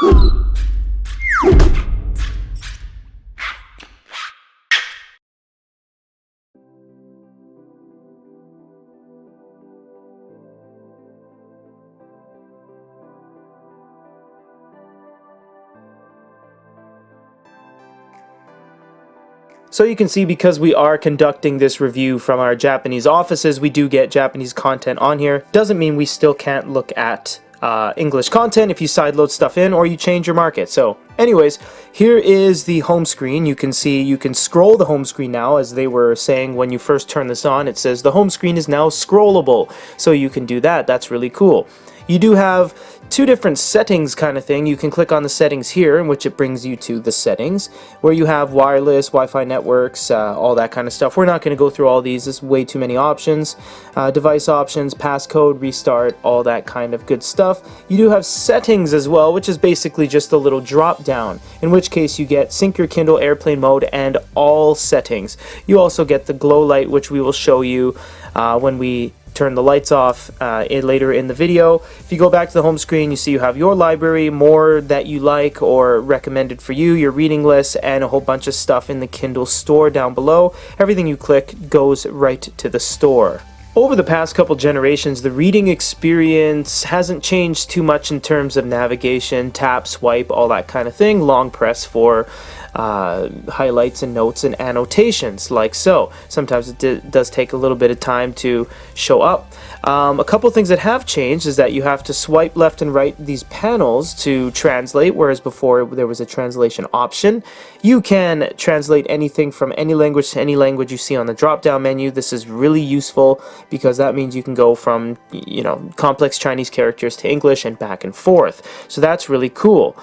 So you can see, because we are conducting this review from our Japanese offices, we do get Japanese content on here. Doesn't mean we still can't look at English content if you sideload stuff in or you change your market. So anyways, here is the home screen. You can see you can scroll the home screen now. As they were saying when you first turn this on, it says the home screen is now scrollable. So you can do that. That's really cool. You do have two different settings kind of thing. You can click on the settings here, in which it brings you to the settings, where you have wireless, Wi-Fi networks, all that kind of stuff. We're not going to go through all these. There's way too many options. Device options, passcode, restart, all that kind of good stuff. You do have settings as well, which is basically just a little drop down, in which case you get sync your Kindle, airplane mode, and all settings. You also get the glow light, which we will show you when we turn the lights off later in the video. If you go back to the home screen, you see you have your library, more that you like or recommended for you, your reading list, and a whole bunch of stuff in the Kindle store down below. Everything you click goes right to the store. Over the past couple generations, the reading experience hasn't changed too much in terms of navigation, tap, swipe, all that kind of thing. Long press for highlights and notes and annotations, like so. Sometimes it does take a little bit of time to show up. A couple things that have changed is that you have to swipe left and right these panels to translate, whereas before there was a translation option. You can translate anything from any language to any language you see on the drop-down menu. This is really useful because that means you can go from, you know, complex Chinese characters to English and back and forth. So that's really cool.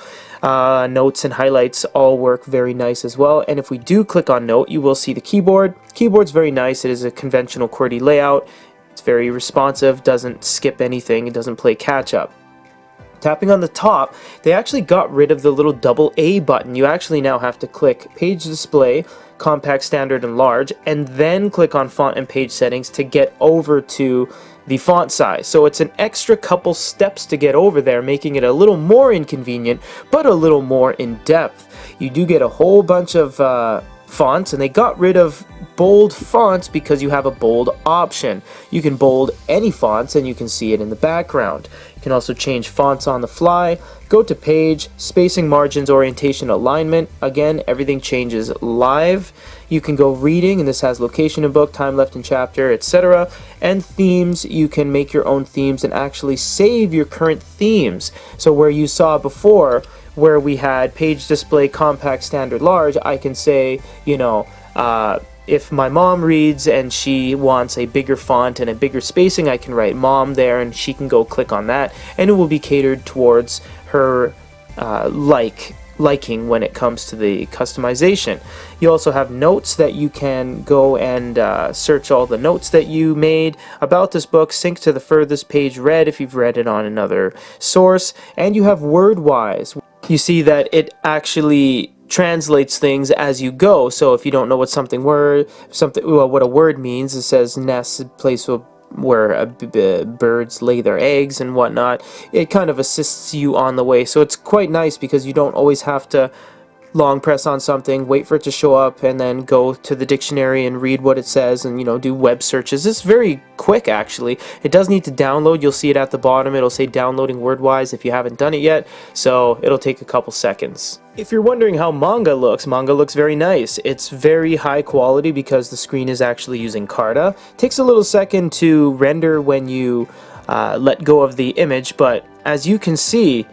Notes and highlights all work very nice as well. And if we do click on note, you will see the keyboard. Keyboard's very nice. It is a conventional QWERTY layout. It's very responsive, doesn't skip anything, it doesn't play catch up. Tapping on the top, they actually got rid of the little double A button. You actually now have to click Page Display, Compact, Standard, and Large, and then click on Font and Page Settings to get over to the font size. So it's an extra couple steps to get over there, making it a little more inconvenient, but a little more in-depth. You do get a whole bunch of fonts, and they got rid of bold fonts because you have a bold option. You can bold any fonts and you can see it in the background. You can also change fonts on the fly. Go to page, spacing, margins, orientation, alignment. Again, everything changes live. You can go reading, and this has location in book, time left in chapter, etc. And themes, you can make your own themes and actually save your current themes. So where you saw before, where we had page display, compact, standard, large, I can say, you know, if my mom reads and she wants a bigger font and a bigger spacing, I can write mom there and she can go click on that, and it will be catered towards her liking when it comes to the customization. You also have notes that you can go and search all the notes that you made about this book, sync to the furthest page read if you've read it on another source, and you have word-wise. You see that it actually translates things as you go. So if you don't know what what a word means, it says nest, a place where birds lay their eggs and whatnot. It kind of assists you on the way. So it's quite nice because you don't always have to long press on something, wait for it to show up, and then go to the dictionary and read what it says and, you know, do web searches. It's very quick, actually. It does need to download. You'll see it at the bottom. It'll say downloading word-wise if you haven't done it yet, so it'll take a couple seconds. If you're wondering how Manga looks very nice. It's very high quality because the screen is actually using Carta. It takes a little second to render when you let go of the image, but as you can see,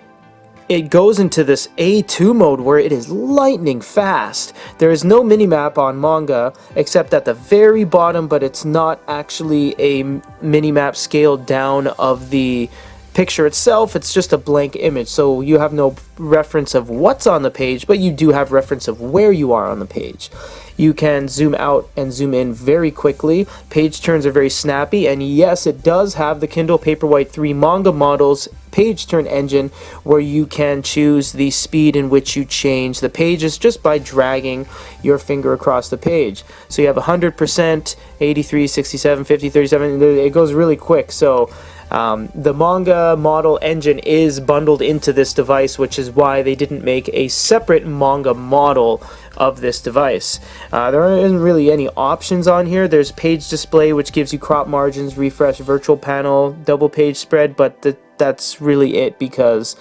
it goes into this A2 mode where it is lightning fast. There is no minimap on Manga except at the very bottom, but it's not actually a minimap scaled down of the picture itself. It's just a blank image, so you have no reference of what's on the page, but you do have reference of where you are on the page. You can zoom out and zoom in very quickly. Page turns are very snappy, and yes, it does have the Kindle Paperwhite 3 Manga model's page turn engine, where you can choose the speed in which you change the pages just by dragging your finger across the page. So you have 100%, 83, 67, 50, 37, it goes really quick. So The Manga model engine is bundled into this device, which is why they didn't make a separate Manga model of this device. There isn't really any options on here. There's page display, which gives you crop margins, refresh virtual panel, double page spread, but that's really it, because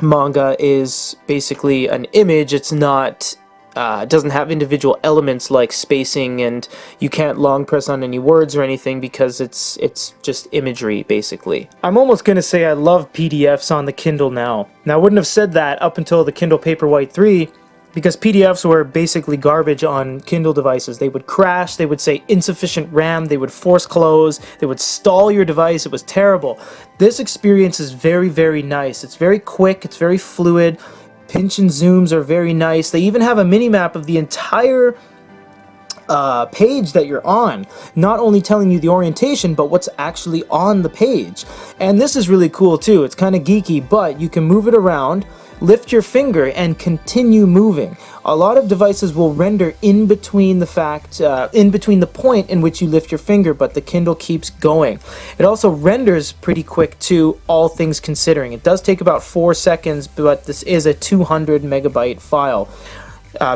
Manga is basically an image. It's not it doesn't have individual elements like spacing, and you can't long press on any words or anything because it's just imagery, basically. I'm almost gonna say I love PDFs on the Kindle now. Now, I wouldn't have said that up until the Kindle Paperwhite 3, because PDFs were basically garbage on Kindle devices. They would crash, they would say insufficient RAM, they would force close, they would stall your device. It was terrible. This experience is very, very nice. It's very quick, it's very fluid. Pinch and zooms are very nice. They even have a mini map of the entire page that you're on, not only telling you the orientation, but what's actually on the page. And this is really cool too. It's kind of geeky, but you can move it around, lift your finger, and continue moving. A lot of devices will render in between the point in which you lift your finger, but the Kindle keeps going. It also renders pretty quick too, all things considering. It does take about 4 seconds, but this is a 200 megabyte file.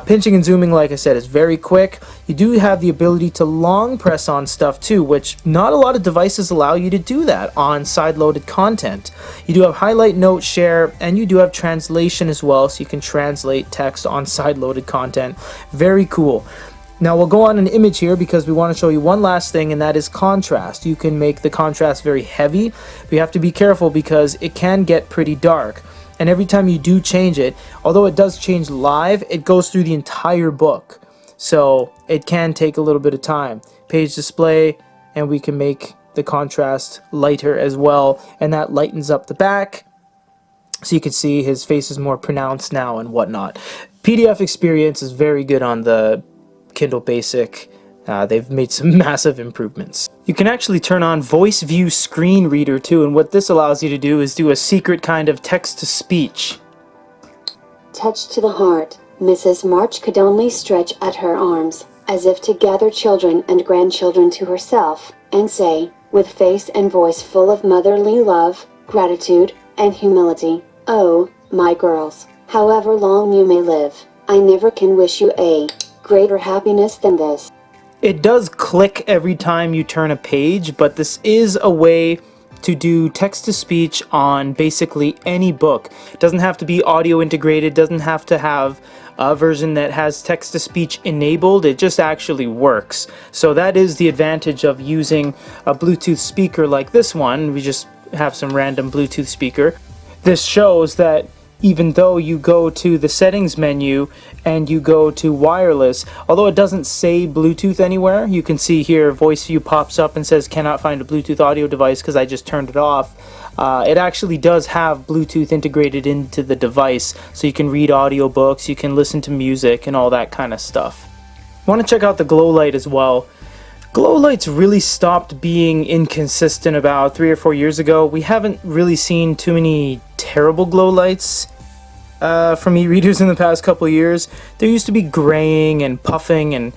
Pinching and zooming, like I said, is very quick. You do have the ability to long press on stuff too, which not a lot of devices allow you to do that on side-loaded content. You do have highlight, note, share, and you do have translation as well, so you can translate text on side-loaded content. Very cool. Now we'll go on an image here because we want to show you one last thing, and that is contrast. You can make the contrast very heavy, but you have to be careful because it can get pretty dark. And every time you do change it, although it does change live, it goes through the entire book. So it can take a little bit of time. Page display, and we can make the contrast lighter as well, and that lightens up the back. So you can see his face is more pronounced now and whatnot. PDF experience is very good on the Kindle Basic. They've made some massive improvements. You can actually turn on voice view screen reader too, and what this allows you to do is do a secret kind of text-to-speech. Touched to the heart, Mrs. March could only stretch out her arms, as if to gather children and grandchildren to herself, and say, with face and voice full of motherly love, gratitude, and humility, "Oh, my girls, however long you may live, I never can wish you a greater happiness than this." It does click every time you turn a page, but this is a way to do text-to-speech on basically any book. It doesn't have to be audio integrated, doesn't have to have a version that has text-to-speech enabled. It just actually works. So that is the advantage of using a Bluetooth speaker like this one. We just have some random Bluetooth speaker. This shows that even though you go to the settings menu and you go to wireless, although it doesn't say Bluetooth anywhere, you can see here voice view pops up and says cannot find a Bluetooth audio device because I just turned it off. It actually does have Bluetooth integrated into the device, so you can read audiobooks, you can listen to music and all that kind of stuff. Want to check out the glowlight as well. Glowlights really stopped being inconsistent about 3 or 4 years ago. We haven't really seen too many terrible glowlights from e-readers in the past couple of years. There used to be graying and puffing and,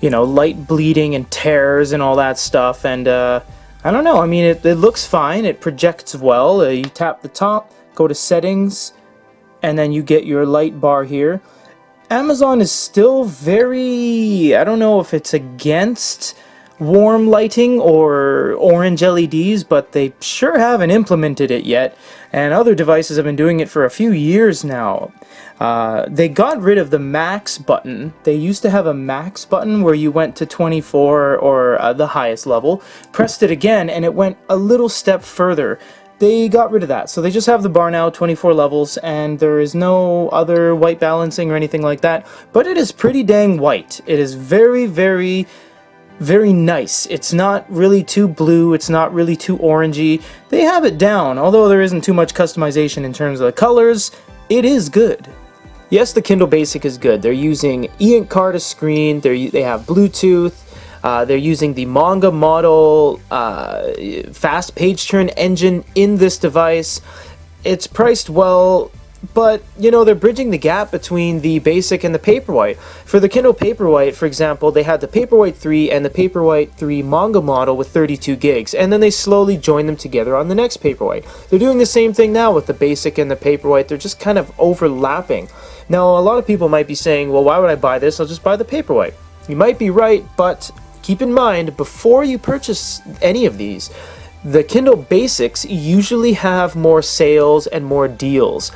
you know, light bleeding and tears and all that stuff. And I don't know. I mean, it looks fine. It projects well. You tap the top, go to settings, and then you get your light bar here. Amazon is still very, I don't know if it's against warm lighting or orange LEDs, but they sure haven't implemented it yet, and other devices have been doing it for a few years now. They got rid of the max button. They used to have a max button where you went to 24 or the highest level, pressed it again, and it went a little step further. They got rid of that, so they just have the bar now, 24 levels, and there is no other white balancing or anything like that, but it is pretty dang white. It is very, very, very nice. It's not really too blue, it's not really too orangey. They have it down, although there isn't too much customization in terms of the colors. It is good. Yes, the Kindle Basic is good. They're using eink carta screen, they have Bluetooth, they're using the Manga model fast page turn engine in this device. It's priced well. but you know, they're bridging the gap between the Basic and the Paperwhite. For the Kindle Paperwhite, for example, they had the Paperwhite 3 and the Paperwhite 3 Manga model with 32 gigs, and then they slowly joined them together on the next Paperwhite. They're doing the same thing now with the Basic and the Paperwhite. They're just kind of overlapping. Now, a lot of people might be saying, well, why would I buy this? I'll just buy the Paperwhite. You might be right, but keep in mind, before you purchase any of these, the Kindle Basics usually have more sales and more deals.